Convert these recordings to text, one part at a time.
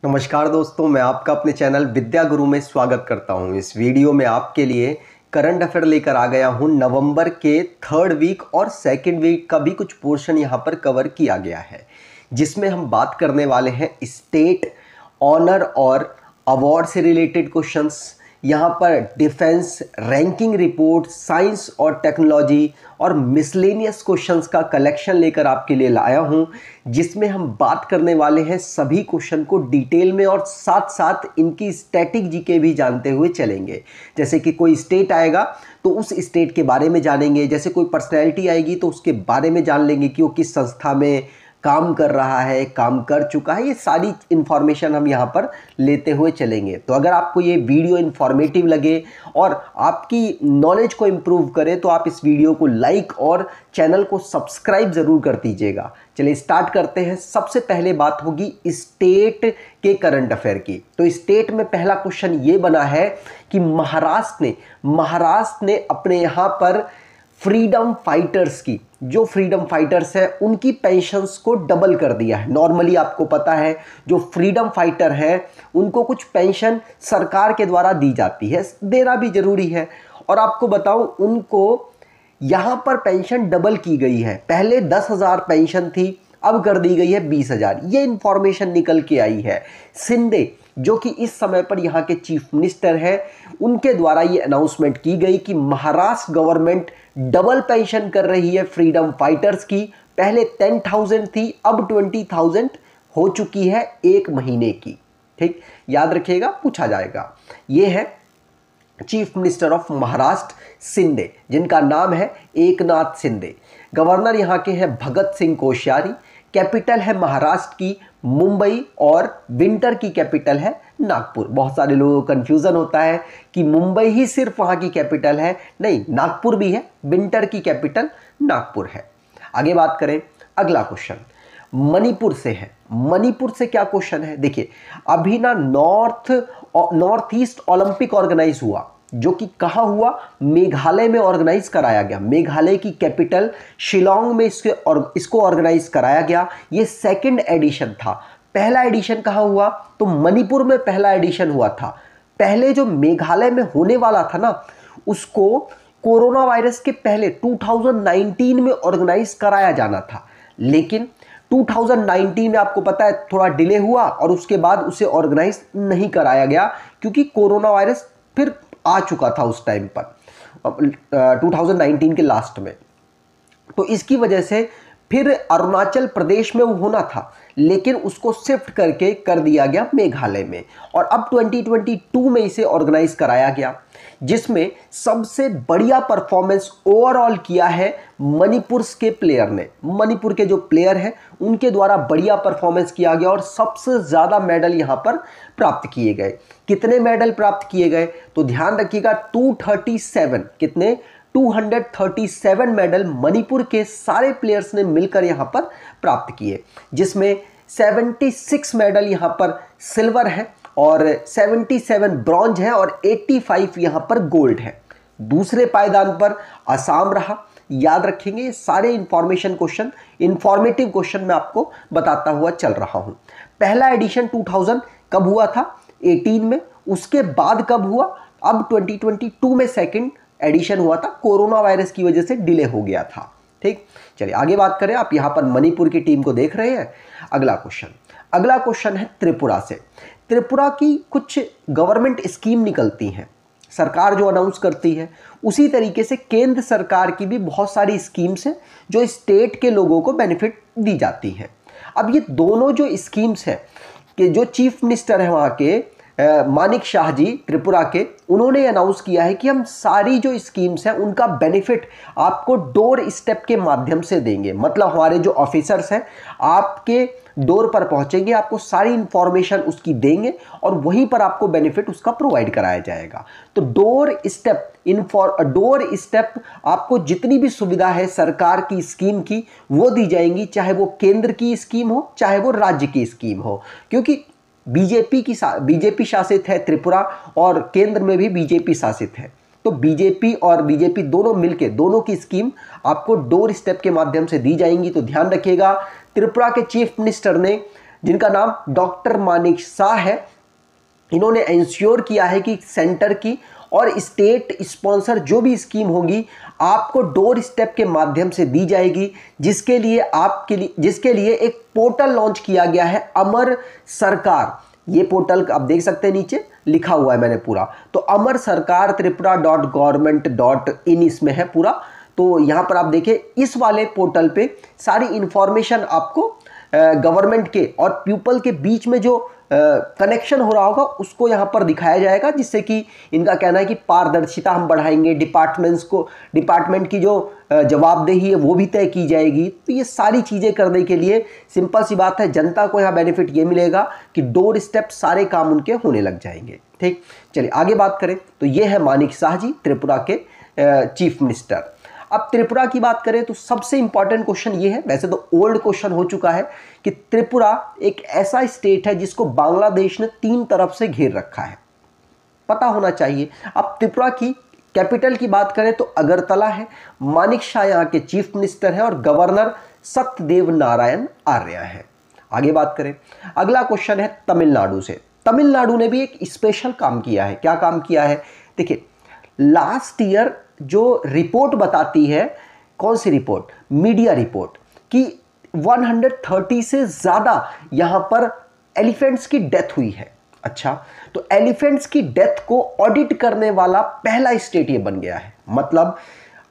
नमस्कार दोस्तों, मैं आपका अपने चैनल विद्या गुरु में स्वागत करता हूं। इस वीडियो में आपके लिए करंट अफेयर लेकर आ गया हूं। नवंबर के थर्ड वीक और सेकंड वीक का भी कुछ पोर्शन यहां पर कवर किया गया है, जिसमें हम बात करने वाले हैं स्टेट ऑनर और अवार्ड से रिलेटेड क्वेश्चंस। यहाँ पर डिफेंस, रैंकिंग रिपोर्ट, साइंस और टेक्नोलॉजी और मिसलेनियस क्वेश्चंस का कलेक्शन लेकर आपके लिए लाया हूँ, जिसमें हम बात करने वाले हैं सभी क्वेश्चन को डिटेल में और साथ साथ इनकी स्टैटिक जीके भी जानते हुए चलेंगे। जैसे कि कोई स्टेट आएगा तो उस स्टेट के बारे में जानेंगे, जैसे कोई पर्सनैलिटी आएगी तो उसके बारे में जान लेंगे कि वो किस संस्था में काम कर रहा है, काम कर चुका है। ये सारी इन्फॉर्मेशन हम यहाँ पर लेते हुए चलेंगे। तो अगर आपको ये वीडियो इन्फॉर्मेटिव लगे और आपकी नॉलेज को इम्प्रूव करे तो आप इस वीडियो को लाइक और चैनल को सब्सक्राइब ज़रूर कर दीजिएगा। चलिए स्टार्ट करते हैं। सबसे पहले बात होगी स्टेट के करंट अफेयर की। तो स्टेट में पहला क्वेश्चन ये बना है कि महाराष्ट्र ने अपने यहाँ पर फ्रीडम फाइटर्स की, जो फ्रीडम फाइटर्स है उनकी पेंशन्स को डबल कर दिया है। नॉर्मली आपको पता है जो फ्रीडम फाइटर है उनको कुछ पेंशन सरकार के द्वारा दी जाती है, देना भी जरूरी है। और आपको बताऊं, उनको यहाँ पर पेंशन डबल की गई है। पहले 10,000 पेंशन थी, अब कर दी गई है 20,000। ये इंफॉर्मेशन निकल के आई है। शिंदे जो कि इस समय पर यहाँ के चीफ मिनिस्टर हैं, उनके द्वारा ये अनाउंसमेंट की गई कि महाराष्ट्र गवर्नमेंट डबल पेंशन कर रही है फ्रीडम फाइटर्स की। पहले 10,000 थी, अब 20,000 हो चुकी है एक महीने की। ठीक, याद रखिएगा, पूछा जाएगा। ये है chief minister of Maharashtra Shinde, जिनका नाम है एकनाथ शिंदे। गवर्नर यहाँ के हैं भगत सिंह कोश्यारी। कैपिटल है महाराष्ट्र की मुंबई और विंटर की कैपिटल है नागपुर। बहुत सारे लोगों को कन्फ्यूज़न होता है कि मुंबई ही सिर्फ वहाँ की कैपिटल है, नहीं, नागपुर भी है। विंटर की कैपिटल नागपुर है। आगे बात करें, अगला क्वेश्चन मणिपुर से है। मणिपुर से क्या क्वेश्चन है, देखिए। अभी ना नॉर्थ ईस्ट ओलंपिक ऑर्गेनाइज हुआ, जो कि कहाँ हुआ, मेघालय में ऑर्गेनाइज कराया गया। मेघालय की कैपिटल शिलोंग में इसको ऑर्गेनाइज कराया गया। ये सेकंड एडिशन था। पहला एडिशन कहाँ हुआ, तो मणिपुर में पहला एडिशन हुआ था। पहले जो मेघालय में होने वाला था ना, उसको कोरोना वायरस के पहले 2019 में ऑर्गेनाइज कराया जाना था, लेकिन 2019 में आपको पता है थोड़ा डिले हुआ और उसके बाद उसे ऑर्गेनाइज नहीं कराया गया, क्योंकि कोरोना वायरस फिर आ चुका था उस टाइम पर 2019 के लास्ट में। तो इसकी वजह से फिर अरुणाचल प्रदेश में वो होना था, लेकिन उसको शिफ्ट करके कर दिया गया मेघालय में। और अब 2022 में इसे ऑर्गेनाइज कराया गया, जिसमें सबसे बढ़िया परफॉर्मेंस ओवरऑल किया है मणिपुर के प्लेयर ने। मणिपुर के जो प्लेयर हैं उनके द्वारा बढ़िया परफॉर्मेंस किया गया और सबसे ज़्यादा मेडल यहाँ पर प्राप्त किए गए। कितने मेडल प्राप्त किए गए, तो ध्यान रखिएगा 237, कितने, 237 मेडल मणिपुर के सारे प्लेयर्स ने मिलकर यहाँ पर प्राप्त किए, जिसमें 76 मेडल यहाँ पर सिल्वर है और 77 ब्रॉन्ज है और 85 यहाँ पर गोल्ड है। दूसरे पायदान पर असम रहा। याद रखेंगे, ये सारे इंफॉर्मेटिव क्वेश्चन मैं आपको बताता हुआ चल रहा हूँ। पहला एडिशन 2000 कब हुआ था, 18 में। उसके बाद कब हुआ, अब 2022 में सेकंड एडिशन हुआ था। कोरोना वायरस की वजह से डिले हो गया था। ठीक, चलिए आगे बात करें। आप यहाँ पर मणिपुर की टीम को देख रहे हैं। अगला क्वेश्चन है त्रिपुरा से। त्रिपुरा की कुछ गवर्नमेंट स्कीम निकलती हैं, सरकार जो अनाउंस करती है, उसी तरीके से केंद्र सरकार की भी बहुत सारी स्कीम्स हैं जो स्टेट के लोगों को बेनिफिट दी जाती हैं। अब ये दोनों जो स्कीम्स हैं, कि जो चीफ मिनिस्टर है वहाँ के मानिक शाह जी त्रिपुरा के, उन्होंने अनाउंस किया है कि हम सारी जो स्कीम्स हैं उनका बेनिफिट आपको डोर स्टेप के माध्यम से देंगे। मतलब हमारे जो ऑफिसर्स हैं आपके डोर पर पहुंचेंगे, आपको सारी इंफॉर्मेशन उसकी देंगे और वहीं पर आपको बेनिफिट उसका प्रोवाइड कराया जाएगा। तो डोर स्टेप आपको जितनी भी सुविधा है सरकार की स्कीम की वो दी जाएंगी, चाहे वो केंद्र की स्कीम हो चाहे वो राज्य की स्कीम हो, क्योंकि बीजेपी शासित है त्रिपुरा और केंद्र में भी बीजेपी शासित है। तो बीजेपी दोनों मिलके दोनों की स्कीम आपको डोर स्टेप के माध्यम से दी जाएंगी। तो ध्यान रखिएगा, त्रिपुरा के चीफ मिनिस्टर ने जिनका नाम डॉक्टर मानिक शाह है। इन्होंने इंश्योर किया है कि सेंटर की और स्टेट स्पॉन्सर जो भी स्कीम होगी आपको डोर स्टेप के माध्यम से दी जाएगी, जिसके लिए एक पोर्टल लॉन्च किया गया है, अमर सरकार। ये पोर्टल आप देख सकते हैं, नीचे लिखा हुआ है मैंने पूरा, तो अमर सरकार tripura.government.in इसमें है पूरा। तो यहाँ पर आप देखें, इस वाले पोर्टल पे सारी इंफॉर्मेशन आपको गवर्नमेंट के और पीपल के बीच में जो कनेक्शन हो रहा होगा उसको यहाँ पर दिखाया जाएगा, जिससे कि इनका कहना है कि पारदर्शिता हम बढ़ाएंगे, डिपार्टमेंट की जो जवाबदेही है वो भी तय की जाएगी। तो ये सारी चीज़ें करने के लिए सिंपल सी बात है, जनता को यहाँ बेनिफिट ये मिलेगा कि डोर स्टेप सारे काम उनके होने लग जाएंगे। ठीक, चलिए आगे बात करें तो ये है मानिक शाह जी, त्रिपुरा के चीफ मिनिस्टर। अब त्रिपुरा की बात करें तो सबसे इंपॉर्टेंट क्वेश्चन ये है, वैसे तो ओल्ड क्वेश्चन हो चुका है, कि त्रिपुरा एक ऐसा स्टेट है जिसको बांग्लादेश ने 3 तरफ से घेर रखा है, पता होना चाहिए। अब त्रिपुरा की कैपिटल की बात करें तो अगरतला है, मानिक शाह यहाँ के चीफ मिनिस्टर हैं और गवर्नर सत्यदेव नारायण आर्य हैं। आगे बात करें, अगला क्वेश्चन है तमिलनाडु से। तमिलनाडु ने भी एक स्पेशल काम किया है। क्या काम किया है? देखिए, लास्ट ईयर जो रिपोर्ट बताती है, कौन सी रिपोर्ट? मीडिया रिपोर्ट, कि 130 से ज़्यादा यहाँ पर एलिफेंट्स की डेथ हुई है। अच्छा, तो एलिफेंट्स की डेथ को ऑडिट करने वाला पहला स्टेट ये बन गया है। मतलब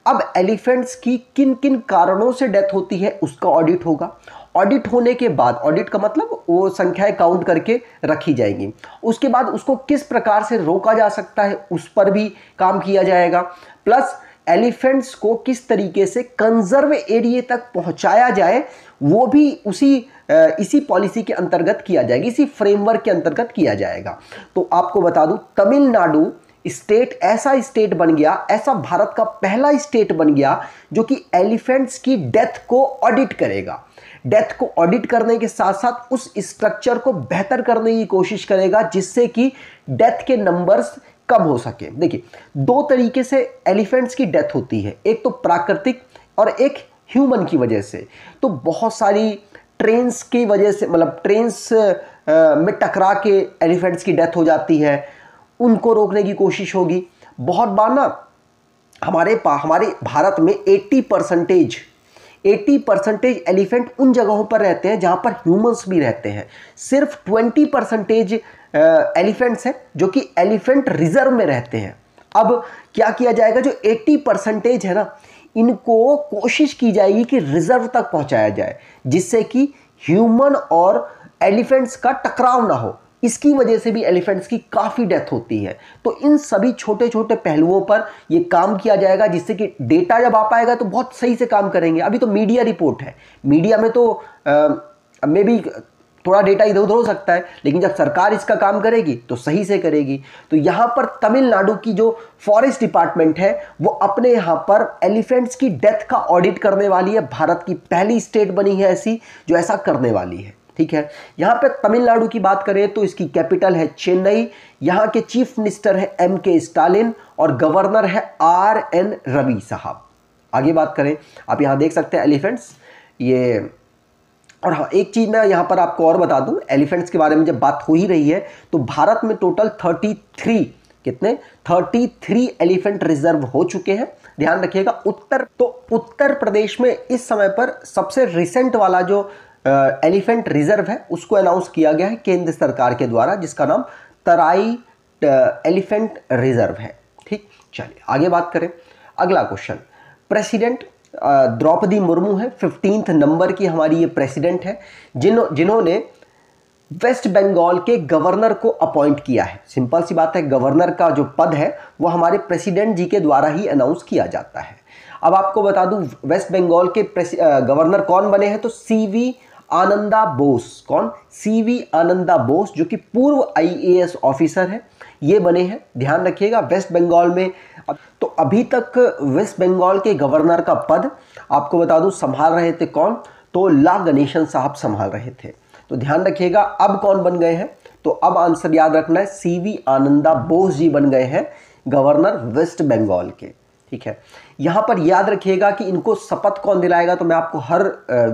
अब एलिफेंट्स की किन किन कारणों से डेथ होती है उसका ऑडिट होगा। ऑडिट होने के बाद, ऑडिट का मतलब वो संख्याएं काउंट करके रखी जाएंगी, उसके बाद उसको किस प्रकार से रोका जा सकता है उस पर भी काम किया जाएगा। प्लस एलिफेंट्स को किस तरीके से कंजर्व एरिया तक पहुंचाया जाए वो भी इसी पॉलिसी के अंतर्गत किया जाएगा, इसी फ्रेमवर्क के अंतर्गत किया जाएगा। तो आपको बता दूं, तमिलनाडु स्टेट ऐसा स्टेट बन गया, ऐसा भारत का पहला स्टेट बन गया जो कि एलिफेंट्स की डेथ को ऑडिट करेगा। डेथ को ऑडिट करने के साथ साथ उस स्ट्रक्चर को बेहतर करने की कोशिश करेगा, जिससे कि डेथ के नंबर्स कम हो सके। देखिए, 2 तरीके से एलिफेंट्स की डेथ होती है, एक तो प्राकृतिक और एक ह्यूमन की वजह से। तो बहुत सारी ट्रेन्स की वजह से, मतलब ट्रेन्स में टकरा के एलिफेंट्स की डेथ हो जाती है, उनको रोकने की कोशिश होगी। बहुत बार ना हमारे भारत में 80% एलिफेंट उन जगहों पर रहते हैं जहां पर ह्यूमंस भी रहते हैं। सिर्फ 20% एलिफेंट्स हैं जो कि एलिफेंट रिजर्व में रहते हैं। अब क्या किया जाएगा, जो 80% है ना, इनको कोशिश की जाएगी कि रिजर्व तक पहुंचाया जाए, जिससे कि ह्यूमन और एलिफेंट्स का टकराव ना हो। इसकी वजह से भी एलिफेंट्स की काफ़ी डेथ होती है। तो इन सभी छोटे छोटे पहलुओं पर ये काम किया जाएगा, जिससे कि डेटा जब आ पाएगा तो बहुत सही से काम करेंगे। अभी तो मीडिया रिपोर्ट है, मीडिया में तो मे भी थोड़ा डेटा इधर उधर हो सकता है, लेकिन जब सरकार इसका काम करेगी तो सही से करेगी। तो यहाँ पर तमिलनाडु की जो फॉरेस्ट डिपार्टमेंट है वो अपने यहाँ पर एलिफेंट्स की डेथ का ऑडिट करने वाली है। भारत की पहली स्टेट बनी है ऐसी जो ऐसा करने वाली है। ठीक है, यहाँ पे तमिलनाडु की बात करें तो इसकी कैपिटल है चेन्नई, यहाँ के चीफ मिनिस्टर है M.K. स्टालिन और गवर्नर है R.N. रवि साहब। आगे बात करें, आप यहाँ देख सकते हैं एलिफेंट्स ये। और हाँ, एक चीज़ मैं यहाँ पर आपको और बता दूँ, एलिफेंट्स के बारे में जब बात हो ही रही है तो भारत में टोटल 33 एलिफेंट रिजर्व हो चुके हैं। ध्यान रखिएगा, उत्तर प्रदेश में इस समय पर सबसे रिसेंट वाला जो एलिफेंट रिजर्व है उसको अनाउंस किया गया है केंद्र सरकार के द्वारा, जिसका नाम तराई एलिफेंट रिजर्व है। ठीक, चलिए आगे बात करें। अगला क्वेश्चन, प्रेसिडेंट द्रौपदी मुर्मू है, 15th नंबर की हमारी ये प्रेसिडेंट है, जिन्होंने वेस्ट बंगाल के गवर्नर को अपॉइंट किया है। सिंपल सी बात है, गवर्नर का जो पद है वो हमारे प्रेसिडेंट जी के द्वारा ही अनाउंस किया जाता है। अब आपको बता दूं, वेस्ट बंगाल के गवर्नर कौन बने हैं, तो CV आनंदा बोस। कौन? CV आनंदा बोस, जो कि पूर्व IAS ऑफिसर है, ये बने हैं। ध्यान रखिएगा, वेस्ट बंगाल में तो अभी तक वेस्ट बंगाल के गवर्नर का पद आपको बता दूं संभाल रहे थे कौन, तो ला गणेशन साहब संभाल रहे थे। तो ध्यान रखिएगा, अब कौन बन गए हैं, तो अब आंसर याद रखना है, CV आनंदा बोस जी बन गए हैं गवर्नर वेस्ट बंगाल के। ठीक है। यहाँ पर याद रखिएगा कि इनको शपथ कौन दिलाएगा, तो मैं आपको हर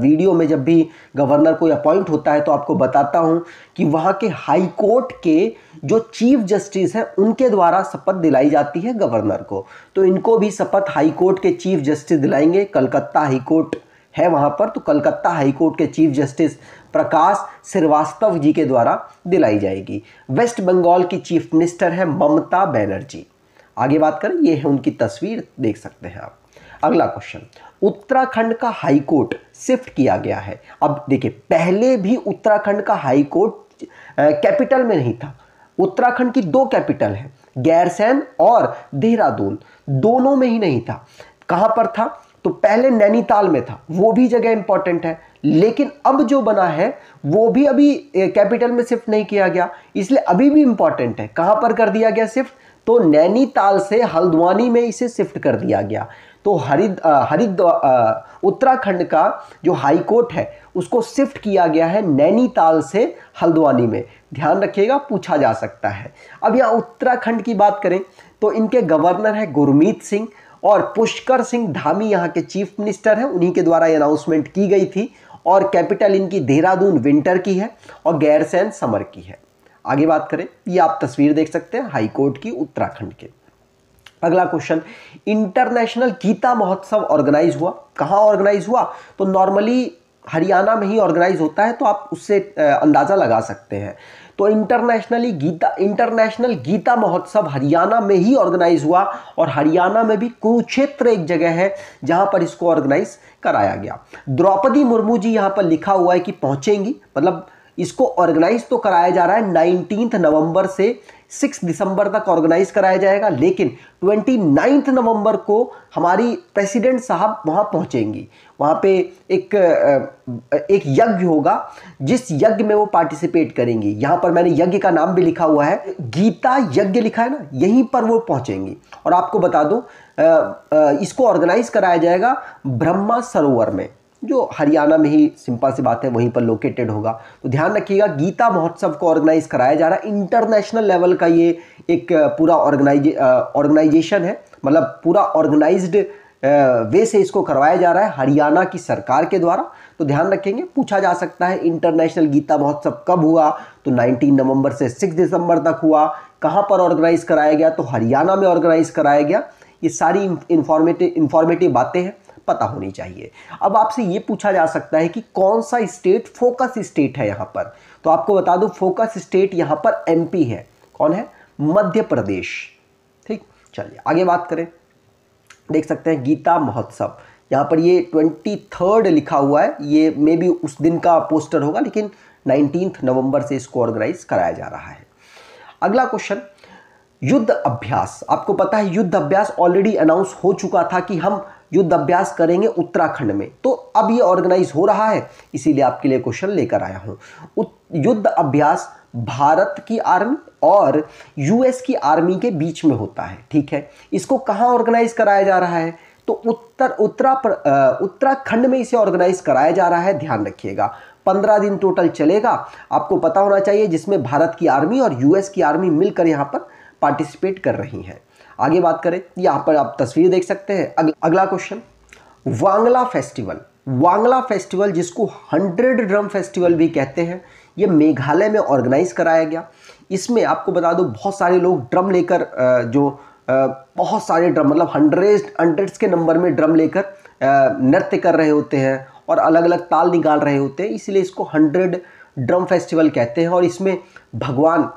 वीडियो में जब भी गवर्नर कोई अपॉइंट होता है तो आपको बताता हूँ कि वहाँ के हाई कोर्ट के जो चीफ जस्टिस हैं उनके द्वारा शपथ दिलाई जाती है गवर्नर को। तो इनको भी शपथ हाई कोर्ट के चीफ जस्टिस दिलाएंगे। कलकत्ता हाई कोर्ट है वहाँ पर, तो कलकत्ता हाई कोर्ट के चीफ जस्टिस प्रकाश श्रीवास्तव जी के द्वारा दिलाई जाएगी। वेस्ट बंगाल की चीफ मिनिस्टर है ममता बनर्जी। आगे बात करें, ये है उनकी तस्वीर, देख सकते हैं आप। अगला क्वेश्चन, उत्तराखंड का हाई कोर्ट शिफ्ट किया गया है। अब देखिए, पहले भी उत्तराखंड का हाई कोर्ट कैपिटल में नहीं था। उत्तराखंड की 2 कैपिटल है, गैरसैंण और देहरादून, दोनों में ही नहीं था। कहां पर था? तो पहले नैनीताल में था, वो भी जगह इंपॉर्टेंट है। लेकिन अब जो बना है वो भी अभी कैपिटल में शिफ्ट नहीं किया गया, इसलिए अभी भी इंपॉर्टेंट है। कहां पर कर दिया गया शिफ्ट? तो नैनीताल से हल्द्वानी में इसे शिफ्ट कर दिया गया। तो उत्तराखंड का जो हाई कोर्ट है उसको शिफ्ट किया गया है नैनीताल से हल्द्वानी में। ध्यान रखिएगा, पूछा जा सकता है। अब यहाँ उत्तराखंड की बात करें तो इनके गवर्नर है गुरमीत सिंह और पुष्कर सिंह धामी यहाँ के चीफ मिनिस्टर हैं। उन्हीं के द्वारा अनाउंसमेंट की गई थी और कैपिटल इनकी देहरादून विंटर की है और गैरसैंण समर की है। आगे बात करें, ये आप तस्वीर देख सकते हैं हाई कोर्ट की उत्तराखंड के। अगला क्वेश्चन, इंटरनेशनल गीता महोत्सव ऑर्गेनाइज हुआ। कहाँ ऑर्गेनाइज हुआ? तो नॉर्मली हरियाणा में ही ऑर्गेनाइज होता है, तो आप उससे अंदाज़ा लगा सकते हैं। तो इंटरनेशनल गीता महोत्सव हरियाणा में ही ऑर्गेनाइज हुआ और हरियाणा में भी कुरुक्षेत्र एक जगह है जहां पर इसको ऑर्गेनाइज कराया गया। द्रौपदी मुर्मू जी यहां पर लिखा हुआ है कि पहुंचेंगी, मतलब इसको ऑर्गेनाइज तो कराया जा रहा है 19 नवंबर से 6 दिसंबर तक ऑर्गेनाइज कराया जाएगा, लेकिन 29 नवंबर को हमारी प्रेसिडेंट साहब वहां पहुंचेंगी। वहां पे एक यज्ञ होगा, जिस यज्ञ में वो पार्टिसिपेट करेंगी। यहां पर मैंने यज्ञ का नाम भी लिखा हुआ है, गीता यज्ञ लिखा है ना, यहीं पर वो पहुंचेंगी। और आपको बता दूं, इसको ऑर्गेनाइज कराया जाएगा ब्रह्मा सरोवर में, जो हरियाणा में ही, सिंपल सी बात है, वहीं पर लोकेटेड होगा। तो ध्यान रखिएगा, गीता महोत्सव को ऑर्गेनाइज कराया जा रहा है। इंटरनेशनल लेवल का ये एक पूरा ऑर्गेनाइजेशन है, मतलब पूरा ऑर्गेनाइज्ड वे से इसको करवाया जा रहा है हरियाणा की सरकार के द्वारा। तो ध्यान रखेंगे, पूछा जा सकता है इंटरनेशनल गीता महोत्सव कब हुआ? तो 19 नवंबर से 6 दिसंबर तक हुआ। कहाँ पर ऑर्गेनाइज कराया गया? तो हरियाणा में ऑर्गेनाइज कराया गया। ये सारी इंफॉर्मेटिव बातें हैं, पता होनी चाहिए। अब आपसे ये पूछा जा सकता है कि कौन सा स्टेट फोकस स्टेट है यहाँ पर? तो आपको बता दूं, फोकस स्टेट यहाँ पर एमपी है। कौन है? मध्य प्रदेश। ठीक, चलिए आगे बात करें। देख सकते हैं गीता महोत्सव, यहाँ पर ये 23 लिखा हुआ है, ये मे बी उस दिन का पोस्टर होगा, लेकिन 19 नवंबर से इसको ऑर्गेनाइज कराया जा रहा है। अगला क्वेश्चन, युद्ध अभ्यास। आपको पता है युद्ध अभ्यास ऑलरेडी अनाउंस हो चुका था कि हम युद्ध अभ्यास करेंगे उत्तराखंड में, तो अब ये ऑर्गेनाइज हो रहा है, इसीलिए आपके लिए क्वेश्चन लेकर आया हूं। युद्ध अभ्यास भारत की आर्मी और यूएस की आर्मी के बीच में होता है। ठीक है, इसको कहां ऑर्गेनाइज कराया जा रहा है? तो उत्तराखंड में इसे ऑर्गेनाइज कराया जा रहा है। ध्यान रखिएगा, 15 दिन टोटल चलेगा, आपको पता होना चाहिए, जिसमें भारत की आर्मी और यूएस की आर्मी मिलकर यहां पर पार्टिसिपेट कर रही हैं। आगे बात करें, यहाँ पर आप तस्वीर देख सकते हैं। अगला question, Wangala festival. Wangala festival, जिसको 100 ड्रम फेस्टिवल भी कहते हैं, ये मेघालय में ऑर्गेनाइज कराया गया। इसमें आपको बता दो, बहुत सारे लोग ड्रम लेकर बहुत सारे ड्रम, मतलब हंड्रेड्स के नंबर में ड्रम लेकर नृत्य कर रहे होते हैं और अलग अलग ताल निकाल रहे होते हैं, इसलिए इसको 100 ड्रम फेस्टिवल कहते हैं। और इसमें भगवान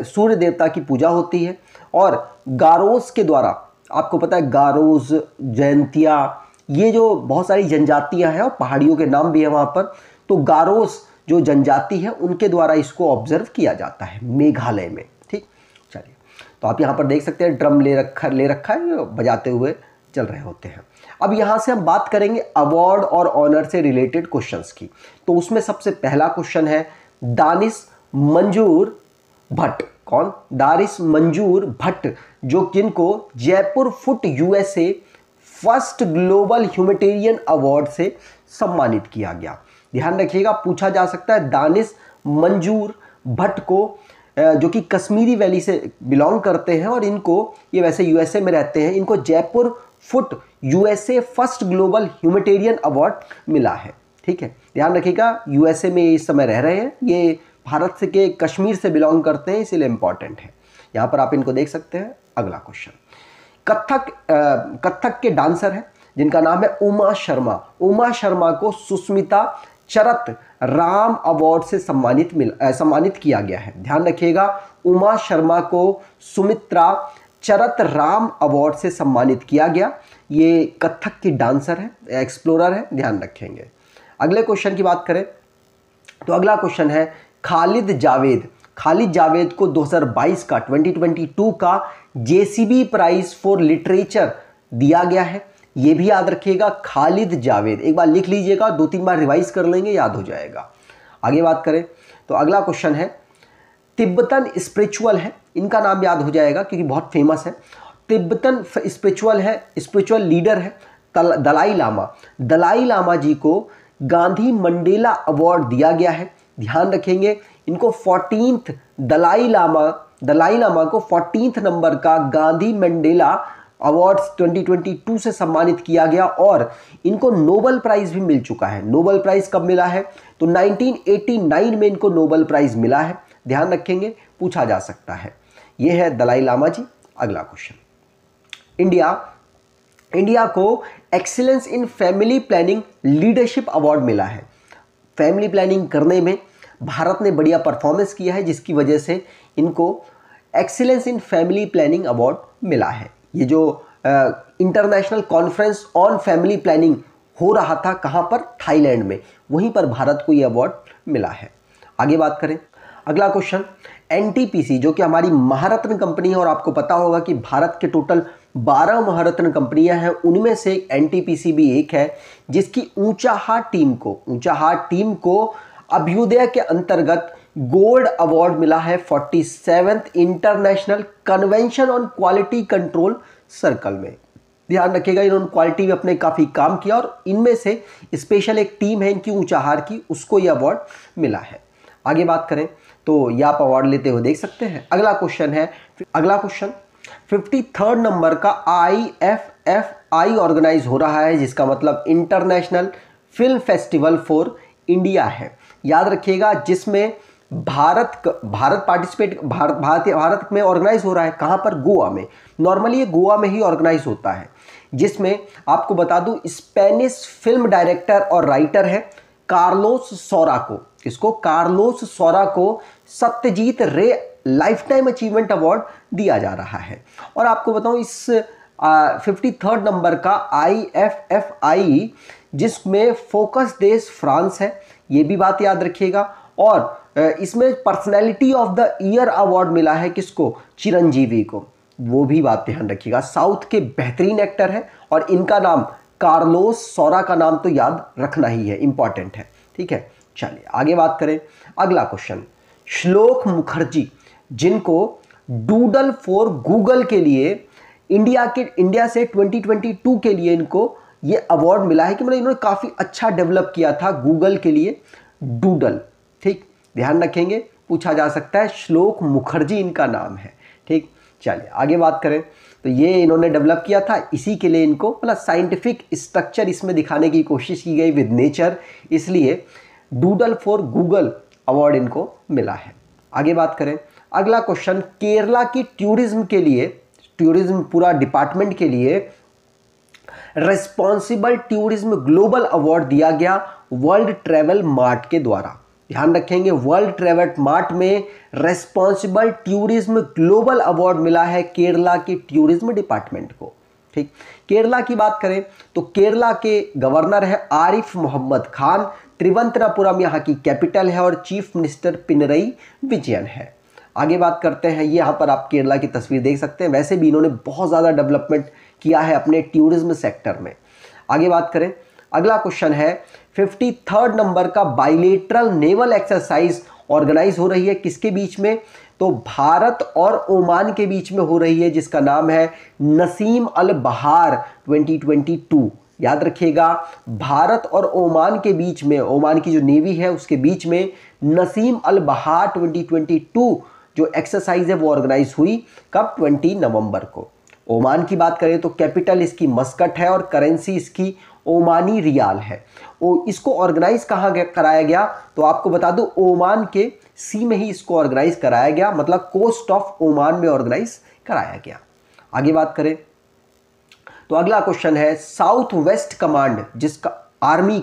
सूर्य देवता की पूजा होती है और गारोस के द्वारा, आपको पता है गारोस, जयंतिया, ये जो बहुत सारी जनजातियां हैं और पहाड़ियों के नाम भी है वहाँ पर, तो गारोस जो जनजाति है उनके द्वारा इसको ऑब्जर्व किया जाता है मेघालय में। ठीक, चलिए, तो आप यहाँ पर देख सकते हैं ड्रम ले रखा है, बजाते हुए चल रहे होते हैं। अब यहाँ से हम बात करेंगे अवार्ड और ऑनर से रिलेटेड क्वेश्चंस की। तो उसमें सबसे पहला क्वेश्चन है दानिश मंजूर भट्ट। कौन? दानिश मंजूर भट्ट, जो जिनको Jaipur foot USA first global humanitarian award से सम्मानित किया गया। ध्यान रखिएगा, पूछा जा सकता है दानिश मंजूर भट्ट को जो कि कश्मीरी वैली से बिलोंग करते हैं और इनको, ये वैसे यूएसए में रहते हैं, इनको Jaipur foot USA first global humanitarian award मिला है। ठीक है, ध्यान रखिएगा, यूएसए में इस समय रह रहे हैं, ये भारत से के कश्मीर से बिलोंग करते हैं, इसीलिए इंपॉर्टेंट है। यहाँ पर आप इनको देख सकते हैं। अगला क्वेश्चन, कथक के डांसर हैं जिनका नाम है उमा शर्मा। उमा शर्मा को सुष्मिता चरत राम अवार्ड से सम्मानित किया गया है। ध्यान रखिएगा, उमा शर्मा को सुमित्रा चरत राम अवार्ड से सम्मानित किया गया। ये कथक की डांसर है, एक्सप्लोरर है, ध्यान रखेंगे। अगले क्वेश्चन की बात करें तो अगला क्वेश्चन है खालिद जावेद। खालिद जावेद को 2022 का जेसीबी प्राइज फॉर लिटरेचर दिया गया है। ये भी याद रखिएगा, खालिद जावेद, एक बार लिख लीजिएगा, 2-3 बार रिवाइज कर लेंगे, याद हो जाएगा। आगे बात करें तो अगला क्वेश्चन है तिब्बतन स्पिरिचुअल है, इनका नाम याद हो जाएगा क्योंकि बहुत फेमस है। तिब्बतन स्पिरिचुअल है, स्पिरिचुअल लीडर है दलाई लामा। दलाई लामा जी को गांधी मंडेला अवार्ड दिया गया है। ध्यान रखेंगे, इनको 14th दलाई लामा को 14th नंबर का गांधी मंडेला अवार्ड्स 2022 से सम्मानित किया गया और इनको नोबेल प्राइज भी मिल चुका है। नोबेल प्राइज कब मिला है तो 1989 में इनको नोबेल प्राइज मिला है। ध्यान रखेंगे, पूछा जा सकता है। यह है दलाई लामा जी। अगला क्वेश्चन, इंडिया को excellence in family planning leadership award मिला है। फैमिली प्लानिंग करने में भारत ने बढ़िया परफॉर्मेंस किया है, जिसकी वजह से इनको excellence in family planning award मिला है। ये जो international conference on family planning हो रहा था, कहाँ पर, थाईलैंड में, वहीं पर भारत को ये अवार्ड मिला है। आगे बात करें, अगला क्वेश्चन, एनटीपीसी जो कि हमारी महारत्न कंपनी है और आपको पता होगा कि भारत के टोटल 12 महारत्न कंपनियां हैं, उनमें से एनटीपीसी भी एक है, जिसकी ऊंचाहार टीम को अभ्युदय के अंतर्गत गोल्ड अवार्ड मिला है 47th international convention on quality control circle में। ध्यान रखिएगा, इन्होंने क्वालिटी में अपने काफ़ी काम किया और इनमें से स्पेशल एक टीम है इनकी ऊंचाहार की, उसको ये अवार्ड मिला है। आगे बात करें तो ये आप अवार्ड लेते हुए देख सकते हैं। अगला क्वेश्चन 53rd नंबर का IFFI ऑर्गेनाइज हो रहा है, जिसका मतलब international film festival for India है। याद रखिएगा, जिसमें भारत में ऑर्गेनाइज हो रहा है। कहाँ पर, गोवा में। नॉर्मली ये गोवा में ही ऑर्गेनाइज होता है, जिसमें आपको बता दूं स्पेनिश फिल्म डायरेक्टर और राइटर है कार्लोस सौरा को। इसको कार्लोस सौरा को सत्यजीत रे लाइफ टाइम अचीवमेंट अवार्ड दिया जा रहा है। और आपको बताऊं इस 53rd नंबर का IFFI, जिसमें फोकस देश फ्रांस है, ये भी बात याद रखिएगा। और इसमें personality of the year award मिला है किसको, चिरंजीवी को, वो भी बात ध्यान रखिएगा। साउथ के बेहतरीन एक्टर है और इनका नाम कार्लोस सौरा का नाम तो याद रखना ही है, इंपॉर्टेंट है। ठीक है, चलिए आगे बात करें। अगला क्वेश्चन, श्लोक मुखर्जी जिनको डूडल फॉर गूगल के लिए इंडिया से 2022 के लिए इनको ये अवार्ड मिला है कि मतलब इन्होंने काफ़ी अच्छा डेवलप किया था गूगल के लिए डूडल। ठीक, ध्यान रखेंगे, पूछा जा सकता है। श्लोक मुखर्जी इनका नाम है। ठीक, चलिए आगे बात करें तो ये इन्होंने डेवलप किया था, इसी के लिए इनको मतलब साइंटिफिक स्ट्रक्चर इसमें दिखाने की कोशिश की गई विद नेचर, इसलिए डूडल फॉर गूगल अवार्ड इनको मिला है। आगे बात करें, अगला क्वेश्चन, केरला की टूरिज्म पूरा डिपार्टमेंट के लिए रेस्पॉन्सिबल टूरिज्म ग्लोबल अवार्ड दिया गया वर्ल्ड ट्रैवल मार्ट के द्वारा। ध्यान रखेंगे, वर्ल्ड ट्रैवल मार्ट में रेस्पॉन्सिबल टूरिज्म ग्लोबल अवार्ड मिला है केरला की टूरिज्म डिपार्टमेंट को। ठीक, केरला की बात करें तो केरला के गवर्नर है आरिफ मोहम्मद खान, त्रिवंतपुरम यहाँ की कैपिटल है और चीफ मिनिस्टर पिनरई विजयन है। आगे बात करते हैं, ये यहाँ पर आप केरला की तस्वीर देख सकते हैं। वैसे भी इन्होंने बहुत ज़्यादा डेवलपमेंट किया है अपने टूरिज्म सेक्टर में। आगे बात करें, अगला क्वेश्चन है 53rd नंबर का बाइलेटरल नेवल एक्सरसाइज ऑर्गेनाइज हो रही है किसके बीच में, तो भारत और ओमान के बीच में हो रही है, जिसका नाम है नसीम अल बहार 2022। याद रखिएगा, भारत और ओमान के बीच में, ओमान की जो नेवी है उसके बीच में नसीम अल बहार 2022 जो एक्सरसाइज है वो ऑर्गेनाइज हुई कब, 20 नवंबर को। ओमान की बात करें तो कैपिटल इसकी मस्कट है और करेंसी इसकी ओमानी रियाल है। इसको ऑर्गेनाइज कहाँ कराया गया, तो आपको बता दूं ओमान के सी में ही इसको ऑर्गेनाइज कराया गया, मतलब कोस्ट ऑफ ओमान में ऑर्गेनाइज कराया गया। आगे बात करें तो अगला क्वेश्चन है साउथ वेस्ट कमांड, जिसका आर्मी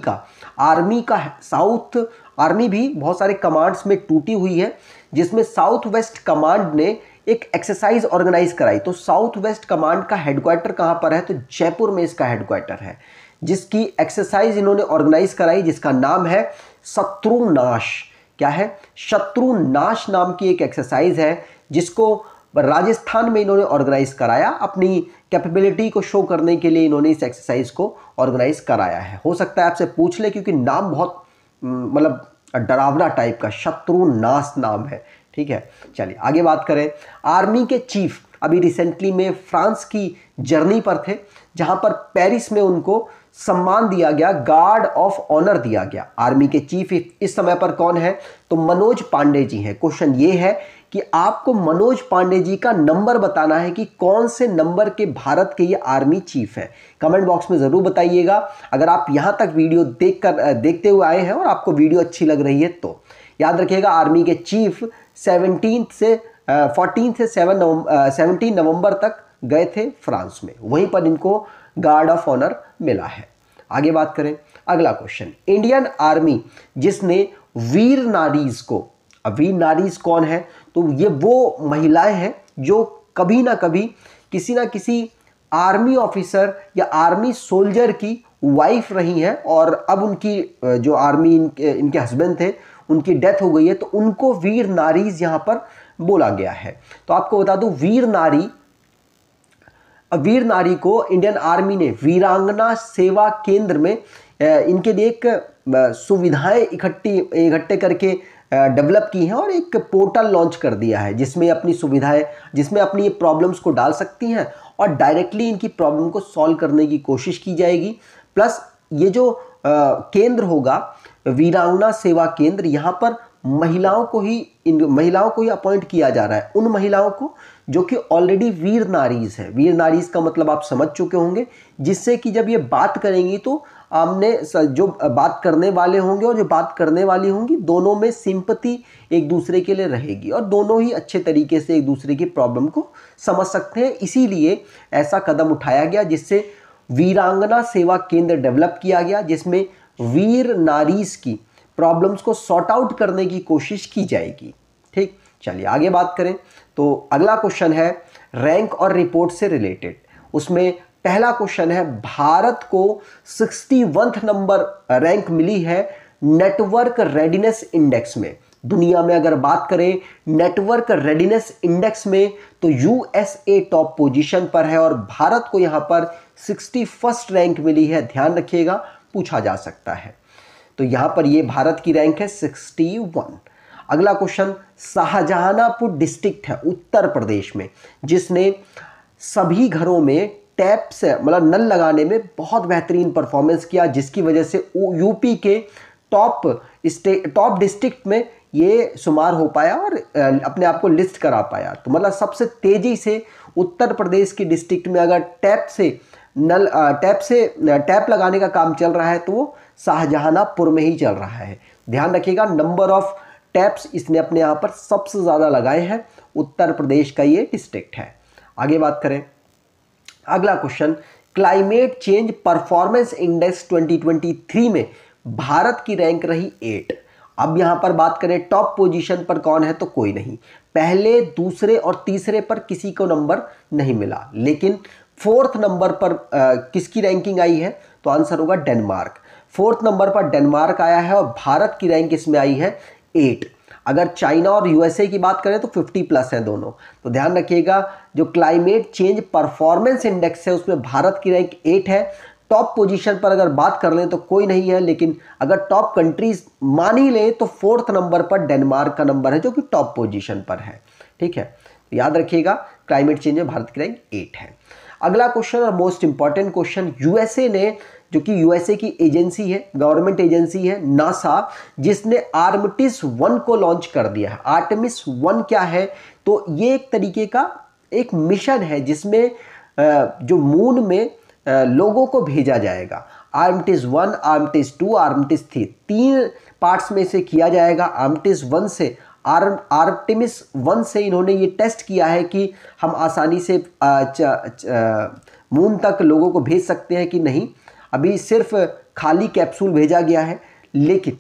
का साउथ आर्मी भी बहुत सारे कमांड्स में टूटी हुई है, जिसमें साउथ वेस्ट कमांड ने एक एक्सरसाइज ऑर्गेनाइज कराई। तो साउथ वेस्ट कमांड का हेडक्वार्टर कहां पर है, तो जयपुर में इसका हेडक्वार्टर है, जिसकी एक्सरसाइज इन्होंने ऑर्गेनाइज कराई, जिसका नाम है शत्रुनाश। क्या है, शत्रुनाश नाम की एक एक्सरसाइज है, जिसको राजस्थान में इन्होंने ऑर्गेनाइज कराया। अपनी कैपेबिलिटी को शो करने के लिए इन्होंने इस एक्सरसाइज को ऑर्गेनाइज कराया है। हो सकता है आपसे पूछ ले, क्योंकि नाम बहुत मतलब डरावना टाइप का, शत्रुनाश नाम है। ठीक है, चलिए आगे बात करें। आर्मी के चीफ अभी रिसेंटली में फ्रांस की जर्नी पर थे, जहां पर पेरिस में उनको सम्मान दिया गया, गार्ड ऑफ ऑनर दिया गया। आर्मी के चीफ इस समय पर कौन है, तो मनोज पांडे जी हैं। क्वेश्चन ये है कि आपको मनोज पांडे जी का नंबर बताना है कि कौन से नंबर के भारत के ये आर्मी चीफ हैं। कमेंट बॉक्स में ज़रूर बताइएगा। अगर आप यहाँ तक वीडियो देखते हुए आए हैं और आपको वीडियो अच्छी लग रही है तो याद रखिएगा, आर्मी के चीफ 14 से 17 नवंबर तक गए थे फ्रांस में, वहीं पर इनको गार्ड ऑफ ऑनर मिला है। आगे बात करें, अगला क्वेश्चन, इंडियन आर्मी जिसने वीर नारीज को, अब वीर नारीज कौन है, तो ये वो महिलाएं हैं जो कभी ना कभी किसी ना किसी आर्मी ऑफिसर या आर्मी सोल्जर की वाइफ रही हैं, और अब उनकी जो आर्मी इनके हस्बैंड थे उनकी डेथ हो गई है, तो उनको वीर नारीज यहां पर बोला गया है। तो आपको बता दूं, वीर नारी को इंडियन आर्मी ने वीरांगना सेवा केंद्र में इनके लिए एक सुविधाएं इकट्ठे करके डेवलप की हैं, और एक पोर्टल लॉन्च कर दिया है, जिसमें अपनी सुविधाएं, जिसमें अपनी प्रॉब्लम्स को डाल सकती हैं और डायरेक्टली इनकी प्रॉब्लम को सॉल्व करने की कोशिश की जाएगी। प्लस ये जो केंद्र होगा, वीरांगना सेवा केंद्र, यहाँ पर महिलाओं को ही अपॉइंट किया जा रहा है, उन महिलाओं को जो कि ऑलरेडी वीर नारीज है। वीर नारीज का मतलब आप समझ चुके होंगे, जिससे कि जब ये बात करेंगी तो आमने जो बात करने वाले होंगे और जो बात करने वाली होंगी, दोनों में सिंपैथी एक दूसरे के लिए रहेगी और दोनों ही अच्छे तरीके से एक दूसरे की प्रॉब्लम को समझ सकते हैं। इसीलिए ऐसा कदम उठाया गया, जिससे वीरांगना सेवा केंद्र डेवलप किया गया, जिसमें वीर नारीज की प्रॉब्लम्स को सॉर्ट आउट करने की कोशिश की जाएगी। ठीक, चलिए आगे बात करें तो अगला क्वेश्चन है रैंक और रिपोर्ट से रिलेटेड। उसमें पहला क्वेश्चन है, भारत को 61 नंबर रैंक मिली है नेटवर्क रेडीनेस इंडेक्स में। दुनिया में अगर बात करें नेटवर्क रेडीनेस इंडेक्स में, तो यूएसए टॉप पोजीशन पर है और भारत को यहां पर 61 रैंक मिली है। ध्यान रखिएगा, पूछा जा सकता है। तो यहां पर ये भारत की रैंक है 61। अगला क्वेश्चन, शाहजहानापुर डिस्ट्रिक्ट है उत्तर प्रदेश में, जिसने सभी घरों में टैप से मतलब नल लगाने में बहुत बेहतरीन परफॉर्मेंस किया, जिसकी वजह से यूपी के टॉप डिस्ट्रिक्ट में ये शुमार हो पाया और अपने आप को लिस्ट करा पाया। तो मतलब सबसे तेजी से उत्तर प्रदेश की डिस्ट्रिक्ट में अगर टैप लगाने का काम चल रहा है तो वो शाहजहानापुर में ही चल रहा है। ध्यान रखिएगा, नंबर ऑफ टैप्स इसने अपने यहाँ पर सबसे ज़्यादा लगाए हैं, उत्तर प्रदेश का ये डिस्ट्रिक्ट है। आगे बात करें, अगला question, climate change performance index 2023 में भारत की रैंक रही 8। अब यहां पर बात करें टॉप पोजीशन पर कौन है, तो कोई नहीं। पहले, दूसरे और तीसरे पर किसी को नंबर नहीं मिला, लेकिन 4th नंबर पर किसकी रैंकिंग आई है, तो आंसर होगा डेनमार्क। 4th नंबर पर डेनमार्क आया है और भारत की रैंक इसमें आई है 8। अगर चाइना और यूएसए की बात करें तो 50+ है दोनों। तो ध्यान रखिएगा, जो क्लाइमेट चेंज परफॉर्मेंस इंडेक्स है उसमें भारत की रैंक 8 है। टॉप पोजीशन पर अगर बात कर लें तो कोई नहीं है, लेकिन अगर टॉप कंट्रीज मान ही लें तो 4th नंबर पर डेनमार्क का नंबर है, जो कि टॉप पोजीशन पर है। ठीक है, तो याद रखिएगा, क्लाइमेट चेंज में भारत की रैंक 8 है। अगला क्वेश्चन और मोस्ट इंपॉर्टेंट क्वेश्चन, यूएसए ने जो कि यूएसए की एजेंसी है, गवर्नमेंट एजेंसी है नासा, जिसने आर्टेमिस 1 को लॉन्च कर दिया है। आर्टेमिस 1 क्या है? तो ये एक तरीके का एक मिशन है जिसमें जो मून में लोगों को भेजा जाएगा। आर्टेमिस 1, आर्टेमिस 2, आर्टेमिस 3, 3 पार्ट्स में से किया जाएगा। आर्टेमिस 1 से आर्टेमिस 1 से इन्होंने ये टेस्ट किया है कि हम आसानी से मून तक लोगों को भेज सकते हैं कि नहीं। अभी सिर्फ खाली कैप्सूल भेजा गया है, लेकिन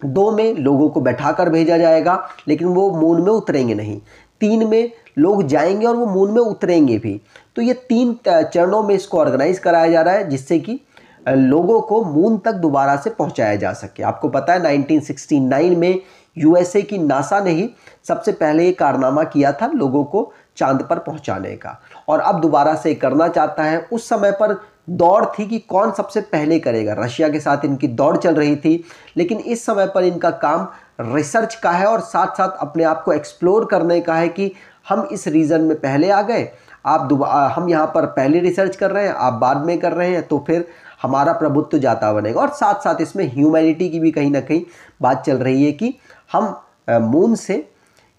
2 में लोगों को बैठाकर भेजा जाएगा, लेकिन वो मून में उतरेंगे नहीं। 3 में लोग जाएंगे और वो मून में उतरेंगे भी। तो ये 3 चरणों में इसको ऑर्गेनाइज कराया जा रहा है, जिससे कि लोगों को मून तक दोबारा से पहुंचाया जा सके। आपको पता है 1969 में यूएसए की नासा ने ही सबसे पहले ये कारनामा किया था लोगों को चांद पर पहुंचाने का, और अब दोबारा से करना चाहता है। उस समय पर दौड़ थी कि कौन सबसे पहले करेगा, रशिया के साथ इनकी दौड़ चल रही थी, लेकिन इस समय पर इनका काम रिसर्च का है और साथ साथ अपने आप को एक्सप्लोर करने का है कि हम इस रीजन में पहले आ गए, हम यहाँ पर पहले रिसर्च कर रहे हैं, आप बाद में कर रहे हैं, तो फिर हमारा प्रभुत्व जाता बनेगा। और साथ साथ इसमें ह्यूमैनिटी की भी कहीं ना कहीं बात चल रही है कि हम मून से,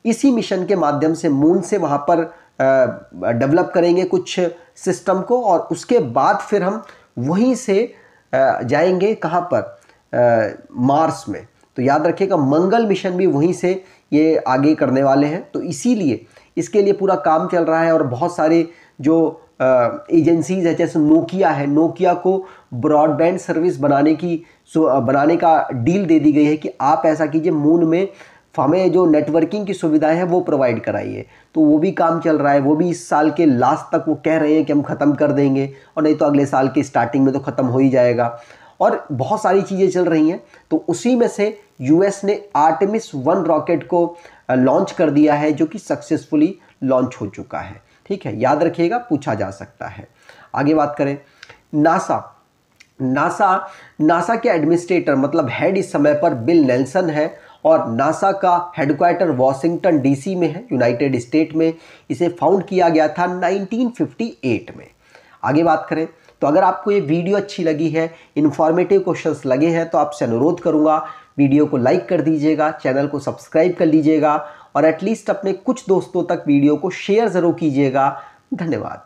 इसी मिशन के माध्यम से मून से वहाँ पर डेवलप करेंगे कुछ सिस्टम को, और उसके बाद फिर हम वहीं से जाएंगे कहाँ पर, मार्स में। तो याद रखिएगा मंगल मिशन भी वहीं से ये आगे करने वाले हैं। तो इसीलिए इसके लिए पूरा काम चल रहा है, और बहुत सारे जो एजेंसीज है, जैसे नोकिया है, नोकिया को ब्रॉडबैंड सर्विस बनाने का डील दे दी गई है कि आप ऐसा कीजिए, मून में हमें जो नेटवर्किंग की सुविधाएं हैं वो प्रोवाइड कराइए। तो वो भी काम चल रहा है, वो भी इस साल के लास्ट तक वो कह रहे हैं कि हम ख़त्म कर देंगे, और नहीं तो अगले साल के स्टार्टिंग में तो ख़त्म हो ही जाएगा। और बहुत सारी चीज़ें चल रही हैं। तो उसी में से यूएस ने आर्टेमिस 1 रॉकेट को लॉन्च कर दिया है, जो कि सक्सेसफुली लॉन्च हो चुका है। ठीक है, याद रखिएगा, पूछा जा सकता है। आगे बात करें नासा के एडमिनिस्ट्रेटर मतलब हेड इस समय पर बिल नेल्सन है, और नासा का हेडक्वार्टर वॉशिंगटन डीसी में है, यूनाइटेड स्टेट में। इसे फाउंड किया गया था 1958 में। आगे बात करें तो अगर आपको ये वीडियो अच्छी लगी है, इन्फॉर्मेटिव क्वेश्चंस लगे हैं, तो आपसे अनुरोध करूंगा वीडियो को लाइक कर दीजिएगा, चैनल को सब्सक्राइब कर लीजिएगा, और एटलीस्ट अपने कुछ दोस्तों तक वीडियो को शेयर ज़रूर कीजिएगा। धन्यवाद।